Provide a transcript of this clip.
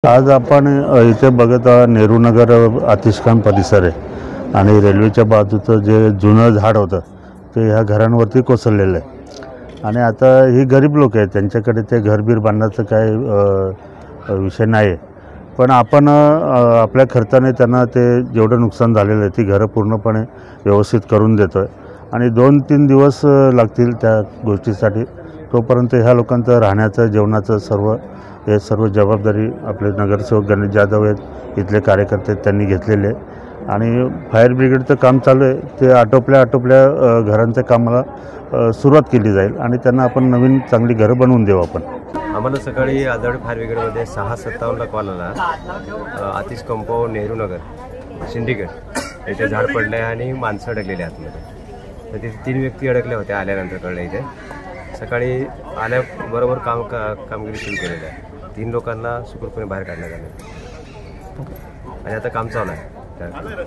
आज आपण इथे बघत आहोत नेहरूनगर आतिशखान परिसर आहे आणि रेल्वेच्या बाजूचं जे जुनं झाड होतं ते ह्या घरांवरती कोसळलेलं आहे आणि आता ही गरीब लोक आहेत, त्यांच्याकडे ते घरबीर बांधण्याचं काय विषय नाही आहे, पण आपण आपल्या खर्चाने त्यांना ते जेवढं नुकसान झालेलं आहे ती घरं पूर्णपणे व्यवस्थित करून देतो आहे आणि 2-3 दिवस लागतील त्या गोष्टीसाठी. तोपर्यंत ह्या लोकांचं राहण्याचं जेवणाचं सर्व जबाबदारी आपले नगरसेवक गणेश जाधव आहेत, इथले कार्यकर्ते त्यांनी घेतलेले आणि फायर ब्रिगेडचं काम चालू आहे. ते आटोपल्या घरांच्या कामाला सुरुवात केली जाईल आणि त्यांना आपण नवीन चांगली घरं बनवून देऊ. आपण आम्हाला सकाळी आजवडे फायर ब्रिगेडमध्ये 6:57ला कॉल आला. आतिश कंपाऊंड नेहरूनगर सिंडिकेट इथे झाड पडलं आहे आणि माणसं अडकलेली आतमध्ये. तर तिथे 3 व्यक्ती अडकल्या होत्या. आल्यानंतर कळलं इथे सकाळी आल्याबरोबर कामगिरी सुरू केलेली आहे. 3 लोकांना सुखरूपपणे बाहेर काढण्यात आले आणि आता काम चालू आहे.